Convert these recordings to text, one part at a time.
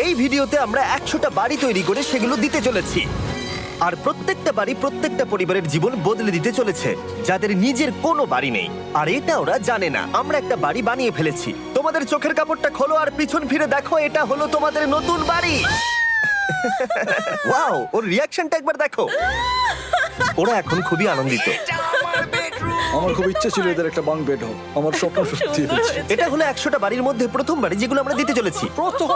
এই ভিডিওতে আমরা 100টা বাড়ি তৈরি করে সেগুলো দিতে চলেছি। আর প্রত্যেকটা বাড়ি প্রত্যেকটা পরিবারের জীবন বদলে দিতে চলেছে, যাদের নিজের কোনো বাড়ি নেই। আর এটা ওরা জানে না, আমরা একটা বাড়ি বানিয়ে ফেলেছি। তোমাদের চোখের কাপড়টা খোলো আর পিছন ফিরে দেখো, এটা হলো তোমাদের নতুন বাড়ি। ওয়াও, ওর রিয়াকশনটা একবার দেখো। ওরা এখন খুবই আনন্দিত। আমার খুব ইচ্ছে ছিল এদের একটা বাঙ্ক বেড হোক, আমার স্বপ্ন সত্যি হয়েছে। এটা হলো 100টা বাড়ির মধ্যে প্রথম বাড়ি যেগুলো আমরা দিতে চলেছি। প্রথম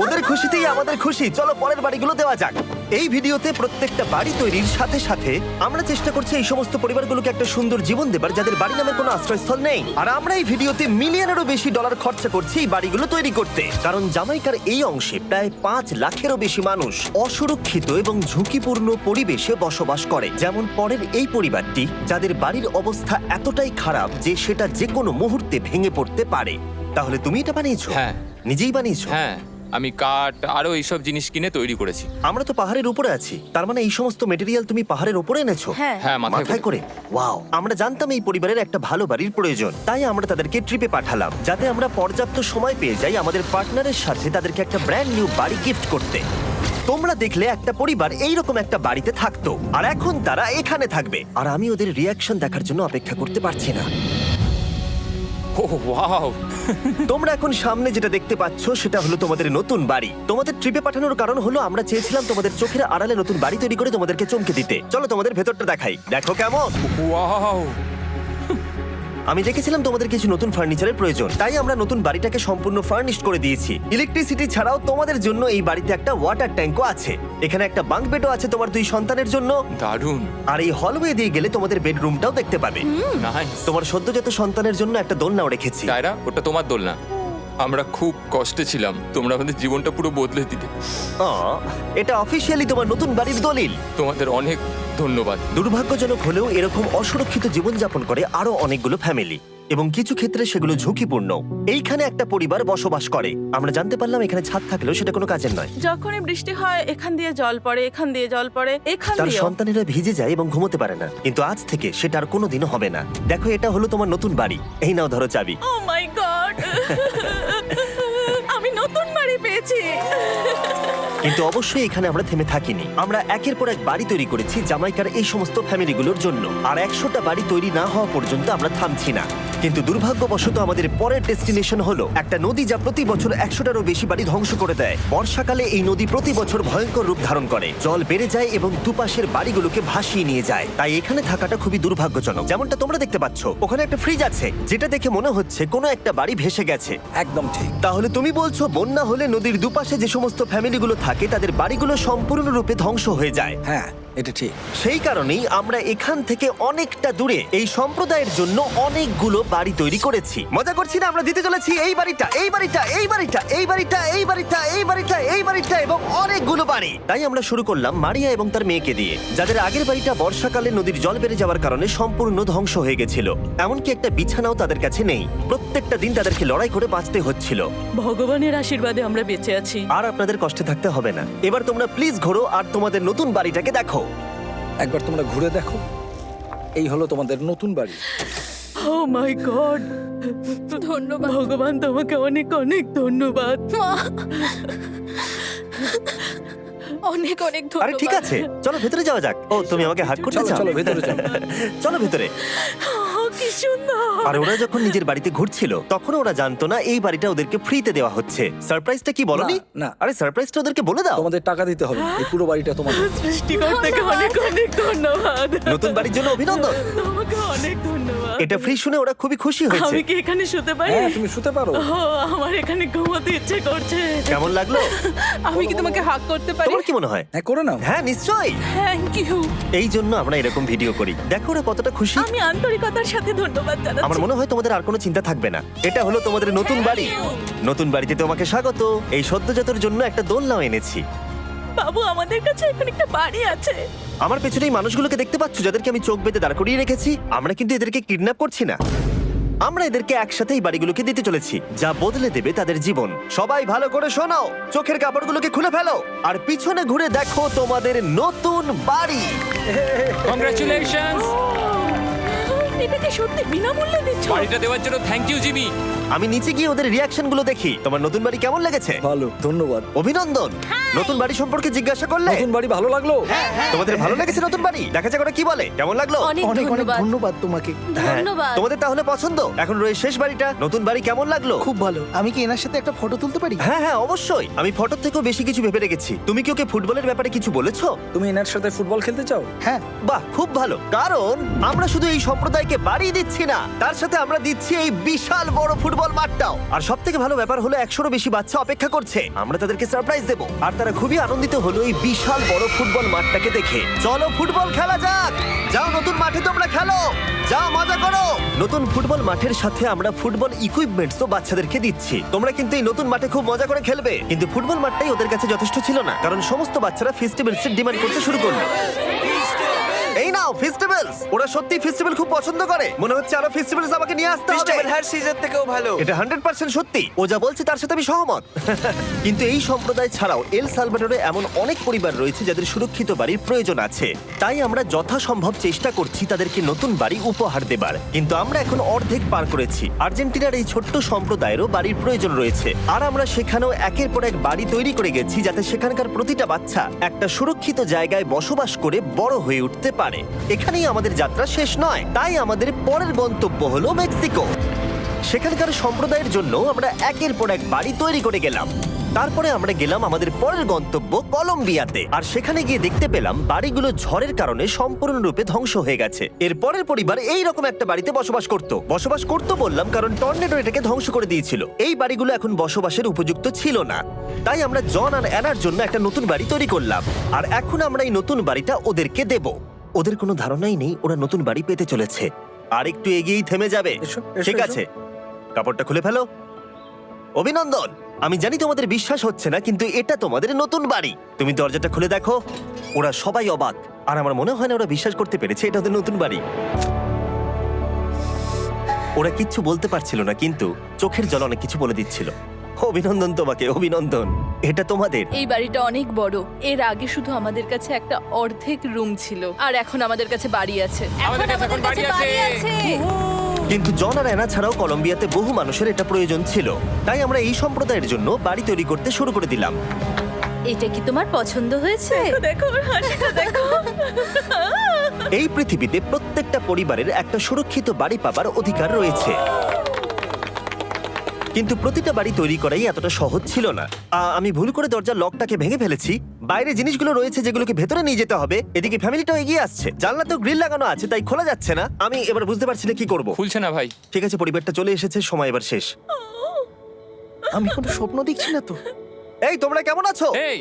ওদের খুশিতেই আমাদের খুশি। চলো পরের বাড়িগুলো দেওয়া যাক। এই ভিডিওতে প্রত্যেকটা বাড়ি তৈরির সাথে সাথে আমরা চেষ্টা করছি এই সমস্ত পরিবারগুলোকে একটা সুন্দর জীবন দেবার, যাদের বাড়ি নামের কোনো আশ্রয়স্থল নেই। আর আমরা এই ভিডিওতে মিলিয়নেরও বেশি ডলার খরচা করছি এই বাড়িগুলো তৈরি করতে, কারণ জামাইকার এই অংশে প্রায় 5 লাখেরও বেশি মানুষ অসুরক্ষিত এবং ঝুঁকিপূর্ণ পরিবেশে বসবাস করে। যেমন পরের এই পরিবারটি, যাদের বাড়ির অবস্থা এতটাই খারাপ যে সেটা যে কোনো মুহূর্তে ভেঙে পড়তে পারে। তাহলে তুমি এটা বানিয়েছো? হ্যাঁ। নিজেই বানিয়েছো? হ্যাঁ, আমি কাঠ আরো এইসব জিনিস কিনে তৈরি করেছি। আমরা তো পাহাড়ের উপরে আছি, তার মানে এই সমস্ত মেটেরিয়াল তুমি পাহাড়ের উপরে এনেছো? হ্যাঁ। হ্যাঁ, মাথায় করে। ওয়াও, আমরা জানতাম এই পরিবারের একটা ভালো বাড়ির প্রয়োজন, তাই আমরা তাদেরকে ট্রিপে পাঠালাম, যাতে আমরা পর্যাপ্ত সময় পেয়ে যাই আমাদের পার্টনারের সাথে তাদেরকে একটা ব্র্যান্ড নিউ বাড়ি গিফট করতে। তোমরা দেখলে একটা পরিবার এইরকম একটা বাড়িতে থাকতো, আর এখন তারা এখানে থাকবে। আর আমি ওদের রিয়াকশন দেখার জন্য অপেক্ষা করতে পারছি না। ও ওয়াও, তোমরা এখন সামনে যেটা দেখতে পাচ্ছ সেটা হলো তোমাদের নতুন বাড়ি। তোমাদের ট্রিপে পাঠানোর কারণ হলো আমরা চেয়েছিলাম তোমাদের চোখের আড়ালে নতুন বাড়ি তৈরি করে তোমাদেরকে চমকে দিতে। চলো তোমাদের ভেতরটা দেখাই, দেখো কেমন। ওয়াও। আমি দেখেছিলাম তোমাদের কিছু নতুন ফার্নিচারের প্রয়োজন, তাই আমরা নতুন বাড়িটাকে সম্পূর্ণ ফার্নিশড করে দিয়েছি। ইলেকট্রিসিটি ছাড়াও তোমাদের জন্য এই বাড়িতে একটা ওয়াটার ট্যাঙ্কও আছে। এখানে একটা বাঙ্ক বেডও আছে তোমার 2 সন্তানের জন্য। দারুণ। আর এই হলওয়ে দিয়ে গেলে তোমাদের বেডরুমটাও দেখতে পাবে। নাইস। তোমার সদ্যজাত সন্তানের জন্য একটা দোলনাও রেখেছি। টায়রা, ওটা তোমার দোলনা। আমরা খুব কষ্টে ছিলাম, তোমরা আমাদের জীবনটা পুরো বদলে দিতে। এটা অফিসিয়ালি তোমার নতুন বাড়ির দলিল। তোমাদের অনেক ধন্যবাদ। দুর্ভাগ্যজনক হলেও এরকম অসুরক্ষিত জীবনযাপন করে আরো অনেকগুলো ফ্যামিলি, এবং কিছু ক্ষেত্রে সেগুলো ঝুঁকিপূর্ণ। এইখানে একটা পরিবার বসবাস করে। আমরা জানতে পারলাম এখানে ছাদ থাকলেও সেটা কোনো কাজের নয়। যখনই বৃষ্টি হয় এখান দিয়ে জল পড়ে, এখান দিয়ে জল পড়ে, এখান তার দিয়ে। সন্তানেরা ভিজে যায় এবং ঘুমোতে পারে না, কিন্তু আজ থেকে সেটা আর কোনোদিনও হবে না। দেখো, এটা হলো তোমার নতুন বাড়ি। এই নাও, ধরো চাবি। ও মাই গড, আমি নতুন বাড়ি পেয়েছি। কিন্তু অবশ্যই এখানে আমরা থেমে থাকিনি। আমরা একের পর এক বাড়ি তৈরি করেছি জামাইকার এই সমস্ত ফ্যামিলিগুলোর জন্য, আর 100টা বাড়ি তৈরি না হওয়া পর্যন্ত আমরা থামছি না। কিন্তু দুর্ভাগ্যবশত আমাদের পরের ডেস্টিনেশন হলো একটা নদী, যা প্রতি বছর 100টারও বেশি বাড়ি ধ্বংস করে দেয়। বর্ষাকালে এই নদী প্রতি বছর ভয়ঙ্কর রূপ ধারণ করে, জল বেড়ে যায় এবং দুপাশের বাড়িগুলোকে ভাসিয়ে নিয়ে যায়। তাই এখানে থাকাটা খুবই দুর্ভাগ্যজনক। যেমনটা তোমরা দেখতে পাচ্ছ, ওখানে একটা ফ্রিজ আছে, যেটা দেখে মনে হচ্ছে কোনো একটা বাড়ি ভেসে গেছে। একদম ঠিক। তাহলে তুমি বলছো বন্যা হলে নদীর দুপাশে যে সমস্ত ফ্যামিলিগুলো থাকে তাদের বাড়িগুলো সম্পূর্ণরূপে ধ্বংস হয়ে যায়। হ্যাঁ, এটা ঠিক। সেই কারণেই আমরা এখান থেকে অনেকটা দূরে এই সম্প্রদায়ের জন্য অনেকগুলো বাড়ি তৈরি করেছি। মজা করছি না? আমরা দিতে চলেছি এই বাড়িটা, এই বাড়িটা, এই বাড়িটা, এই বাড়িটা, এই বাড়িটা, এই বাড়িটা, এই বাড়িটা এবং অনেকগুলো বাড়ি। তাই আমরা শুরু করলাম মারিয়া এবং তার মেয়েকে দিয়ে, যাদের আগের বাড়িটা বর্ষাকালে নদীর জল বেড়ে যাওয়ার কারণে সম্পূর্ণ ধ্বংস হয়ে গেছিল। এমনকি একটা বিছানাও তাদের কাছে নেই। প্রত্যেকটা দিন তাদেরকে লড়াই করে বাঁচতে হচ্ছিল। ভগবানের আশীর্বাদে আমরা বেঁচে আছি। আর আপনাদের কষ্টে থাকতে হবে না। এবার তোমরা প্লিজ ঘোরো আর তোমাদের নতুন বাড়িটাকে দেখো। একবার তোমরা ঘুরে দেখো, এই হলো তোমাদের নতুন বাড়ি। ও মাই গড, ধন্যবাদ ভগবান, তোমাকে অনেক অনেক ধন্যবাদ। অনেক অনেক ধন্যবাদ। আরে ঠিক আছে, চলো ভেতরে যাওয়া যাক। ও, তুমি আমাকে হাত করতে চলো চাও? চলো ভেতরে চলো। চলো ভেতরে। কি সুন্দর। আর ওরা যখন নিজের বাড়িতে ঘুরছিল তখন ওরা জানতো না এই বাড়িটা ওদেরকে ফ্রিতে দেওয়া হচ্ছে। সারপ্রাইজটা কি বলনি? না, না। আরে সারপ্রাইজটা ওদেরকে বলে দাও। তোমাদের টাকা দিতে হবে, এই পুরো বাড়িটা তোমাদের। সৃষ্টিকর্তাকে অনেক অনেক ধন্যবাদ। নতুন বাড়ির জন্য অভিনন্দন। তোমাকে অনেক ধন্যবাদ। এটা ফ্রি শুনে ওরা খুবই খুশি হয়েছে। আমি কি এখানে শুতে পারি? হ্যাঁ, তুমি শুতে পারো। ও, আমার এখানে ঘুমোতে ইচ্ছে করছে। কেমন লাগলো? আমি কি তোমাকে হাগ করতে পারি? তোমার কি মনে হয়? হ্যাঁ, করে নাও। হ্যাঁ, নিশ্চয়ই। Thank you. এই জন্য আমরা এরকম ভিডিও করি। দেখো ওরা কতটা খুশি। আমি আন্তরিকতার সাথে ধন্যবাদ জানাচ্ছি। আমার মনে হয় তোমাদের আর কোনো চিন্তা থাকবে না। এটা হলো তোমাদের নতুন বাড়ি। নতুন বাড়িতে তোমাকে স্বাগত। এই সদ্যজাতর জন্য একটা দোলনাও এনেছি। বাবু, আমাদের কাছে এখানে একটা বাড়ি আছে। আমার পেছনে এই মানুষগুলোকে দেখতে পাচ্ছ, যাদেরকে আমি চোখ বেঁধে দাঁড় করিয়ে রেখেছি? আমরা কিন্তু এদেরকে কিডন্যাপ করছি না। আমরা এদেরকে একসাথে এই বাড়িগুলোকে দিতে চলেছি, যা বদলে দেবে তাদের জীবন। সবাই ভালো করে শোনো, চোখের কাপড়গুলোকে খুলে ফেলো আর পিছনে ঘুরে দেখো তোমাদের নতুন বাড়ি। কংগ্রাচুলেশনস। এটাকে সত্যি বিনামূল্যে দিচ্ছ? বাড়িটা দেওয়ার জন্য থ্যাংক ইউ জিমি। আমি নিচে গিয়ে ওদের রিয়াকশন গুলো দেখি। তোমার নতুন বাড়ি কেমন লেগেছে? ভালো, ধন্যবাদ। অভিনন্দন। নতুন বাড়ি সম্পর্কে জিজ্ঞাসা করলে? নতুন বাড়ি ভালো লাগলো? তোমাদের ভালো লেগেছে নতুন বাড়ি? দেখা যাক ওরা কি বলে। কেমন লাগলো? অনেক অনেক অনেক ধন্যবাদ। ধন্যবাদ তোমাকে। হ্যাঁ, ধন্যবাদ। তোমাদের তাহলে পছন্দ। এখন রয়েছে শেষ বাড়িটা। নতুন বাড়ি কেমন লাগলো? খুব ভালো। আমি কি এনার সাথে একটা ফটো তুলতে পারি? হ্যাঁ হ্যাঁ, অবশ্যই। আমি ফটোর থেকেও বেশি কিছু ভেবে রেখেছি। তুমি কি ওকে ফুটবলের ব্যাপারে কিছু বলেছো? তুমি এনার সাথে ফুটবল খেলতে চাও? হ্যাঁ। বাহ, খুব ভালো। কারণ আমরা শুধু এই সম্প্রদায়কে বাড়ি দিচ্ছি না, তার সাথে আমরা দিচ্ছি এই বিশাল বড় ফুটবল মাঠটাও। আর সব থেকে ভালো ব্যাপার হলো 100-রও বেশি বাচ্চা অপেক্ষা করছে। আমরা তাদেরকে সারপ্রাইজ দেবো, আর তারা খুবই আনন্দিত হলো এই বিশাল বড় ফুটবল মাঠটাকে দেখে। চলো ফুটবল খেলা যাক। যাও, নতুন মাঠে তোমরা খেলো, যাও মজা করো। নতুন ফুটবল মাঠের সাথে আমরা ফুটবল ইকুইপমেন্টসও বাচ্চাদেরকে দিচ্ছি। তোমরা কিন্তু এই নতুন মাঠে খুব মজা করে খেলবে। কিন্তু ফুটবল মাঠটাই ওদের কাছে যথেষ্ট ছিল না, কারণ সমস্ত বাচ্চারা ফেস্টিভ্যালসের ডিমান্ড করতে শুরু করলো। এই নাও ফেস্টিভ্যালস। ওরা সত্যি ফেস্টিভ্যাল খুব পছন্দ করে। মনে হচ্ছে আরো ফেস্টিভ্যালস আমাকে নিয়ে আসতে হবে। ফেস্টিভ্যাল হার সিজন থেকেও ভালো। এটা 100% সত্যি। ও যা বলছে তার সাথে আমি সহমত। কিন্তু এই সম্প্রদায় ছাড়াও এল সালভাডোরে এমন অনেক পরিবার রয়েছে যাদের সুরক্ষিত বাড়ির প্রয়োজন আছে। তাই আমরা যথাসম্ভব চেষ্টা করছি তাদেরকে নতুন বাড়ি উপহার দেবার। কিন্তু আমরা এখন অর্ধেক পার করেছি। আর্জেন্টিনার এই ছোট্ট সম্প্রদায়েরও বাড়ির প্রয়োজন রয়েছে, আর আমরা সেখানেও একের পর এক বাড়ি তৈরি করে গেছি যাতে সেখানকার প্রতিটা বাচ্চা একটা সুরক্ষিত জায়গায় বসবাস করে বড় হয়ে উঠতে পারে। এখানেই আমাদের যাত্রা শেষ নয়, তাই আমাদের পরের গন্তব্য হলো মেক্সিকো। সেখানকার সম্প্রদায়ের জন্য আমরা একের পর এক বাড়ি তৈরি করে গেলাম। তারপরে আমরা গেলাম আমাদের পরের গন্তব্য কলম্বিয়াতে, আর সেখানে গিয়ে দেখতে পেলাম বাড়িগুলো ঝড়ের কারণে সম্পূর্ণরূপে ধ্বংস হয়ে গেছে। এর পরের পরিবার এই রকম একটা বাড়িতে বসবাস করত বললাম কারণ টর্নেডো এটাকে ধ্বংস করে দিয়েছিল। এই বাড়িগুলো এখন বসবাসের উপযুক্ত ছিল না, তাই আমরা জন আর অ্যানার জন্য একটা নতুন বাড়ি তৈরি করলাম। আর এখন আমরা এই নতুন বাড়িটা ওদেরকে দেব। ওদের কোনো ধারণাই নেই ওরা নতুন বাড়ি পেতে চলেছে। আর একটু এগিয়েই থেমে যাবে। এসো, এসো, ঠিক এসো। আছে, কাপড়টা খুলে ফেলো। অভিনন্দন। আমি জানি তোমাদের বিশ্বাস হচ্ছে না, কিন্তু এটা তোমাদের নতুন বাড়ি। তুমি দরজাটা খুলে দেখো। ওরা সবাই অবাক, আর আমার মনে হয় না ওরা বিশ্বাস করতে পেরেছে এটা ওদের নতুন বাড়ি। ওরা কিচ্ছু বলতে পারছিল না, কিন্তু চোখের জল অনেক কিছু বলে দিচ্ছিল। অভিনন্দন তোমাকে, অভিনন্দন। এটা তোমাদের। এই বাড়িটা অনেক বড়। এর আগে শুধু আমাদের কাছে একটা অর্ধেক রুম ছিল, আর এখন আমাদের কাছে বাড়ি আছে। আমাদের কাছে এখন বাড়ি আছে। কিন্তু জন আর অ্যানা ছাড়াও কলম্বিয়াতে বহু মানুষের এটা প্রয়োজন ছিল, তাই আমরা এই সম্প্রদায়ের জন্য বাড়ি তৈরি করতে শুরু করে দিলাম। এটা কি তোমার পছন্দ হয়েছে? দেখো ওর হাসিটা দেখো। এই পৃথিবীতে প্রত্যেকটা পরিবারের একটা সুরক্ষিত বাড়ি পাবার অধিকার রয়েছে, কিন্তু প্রতিটা বাড়ি তৈরি করাই এতটা সহজ ছিল না। আমি ভুল করে দরজার লকটাকে ভেঙে ফেলেছি। বাইরে জিনিসগুলো রয়েছে যেগুলোকে ভেতরে নিয়ে যেতে হবে। এদিকে ফ্যামিলিটাও এগিয়ে আসছে। জানলাতেও গ্রিল লাগানো আছে, তাই খোলা যাচ্ছে না। আমি এবার বুঝতে পারছি না কি করব। খুলছে না ভাই। ঠিক আছে, পরিবারটা চলে এসেছে, সময় এবার শেষ। আমি কোনো স্বপ্ন দেখছি না তো। এই তোমরা কেমন আছো? এই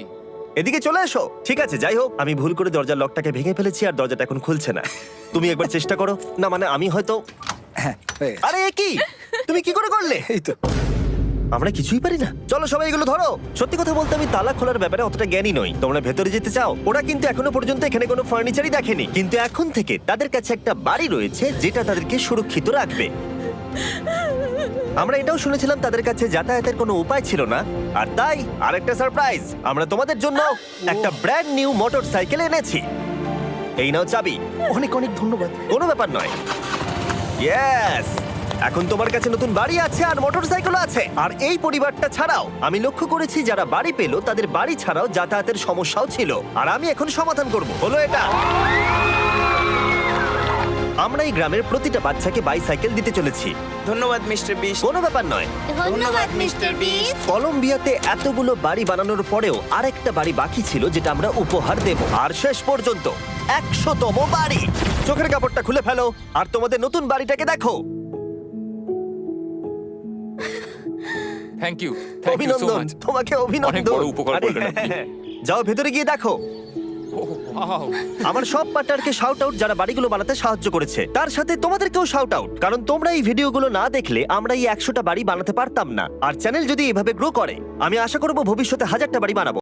এদিকে চলে এসো। ঠিক আছে, যাই হোক, আমি ভুল করে দরজার লকটাকে ভেঙে ফেলেছি আর দরজাটা এখন খুলছে না। তুমি একবার চেষ্টা করো না, মানে আমি হয়তো। হ্যাঁ, হয়ে গেছে। আরে এ কি, তুমি কি করে করলে? এই তো। আমরা কিছুই পারি না। চলো সবাই এগুলো ধরো। সত্যি কথা বলতে আমি তালা খোলার ব্যাপারে অতটা জ্ঞানী নই। তোমরা ভেতরে যেতে চাও? ওরা কিন্তু এখনো পর্যন্ত এখানে কোনো ফার্নিচারই দেখেনি, কিন্তু এখন থেকে তাদের কাছে একটা বাড়ি রয়েছে যেটা তাদেরকে সুরক্ষিত রাখবে। আমরা এটাও শুনেছিলাম তাদের কাছে যাতায়াতের কোনো উপায় ছিল না, আর তাই আরেকটা সারপ্রাইজ, আমরা তোমাদের জন্য একটা ব্র্যান্ড নিউ মোটরসাইকেল এনেছি। এই নাও চাবি। অনেক অনেক ধন্যবাদ। কোনো ব্যাপার নয়। ইয়েস, এখন তোমার কাছে নতুন বাড়ি আছে আর মোটরসাইকেল আছে। আর এই পরিবারটা ছাড়াও আমি লক্ষ্য করেছি যারা বাড়ি পেল তাদের বাড়ি ছাড়াও যাতায়াতের সমস্যাও ছিল, আর আমি এখন সমাধান করব। হলো এটা, আমরা এই গ্রামের প্রতিটা বাচ্চাকে বাইসাইকেল দিতে চলেছি। ধন্যবাদ মিস্টার বিস্ট। কোনো ব্যাপার নয়। ধন্যবাদ মিস্টার বিস্ট। কলম্বিয়াতে এতগুলো বাড়ি বানানোর পরেও আরেকটা বাড়ি বাকি ছিল যেটা আমরা উপহার দেব। আর শেষ পর্যন্ত 100তম বাড়ি। চোখের কাপড়টা খুলে ফেলো আর তোমাদের নতুন বাড়িটাকে দেখো। Thank you, thank you so অভিনন্দন, মাচ। তোমাকে অভিনন্দন। অনেক বড় উপকার আরে, করলেন আপনি। যাও ভেতরে গিয়ে দেখো। ওয়াও, আমার সব পার্টনারকে শাউট আউট যারা বাড়িগুলো বানাতে সাহায্য করেছে। তার সাথে তোমাদেরকেও শাউট আউট, কারণ তোমরা এই ভিডিওগুলো না দেখলে আমরা এই 100টা বাড়ি বানাতে পারতাম না। আর চ্যানেল যদি এভাবে গ্রো করে, আমি আশা করব ভবিষ্যতে 1000টা বাড়ি বানাবো।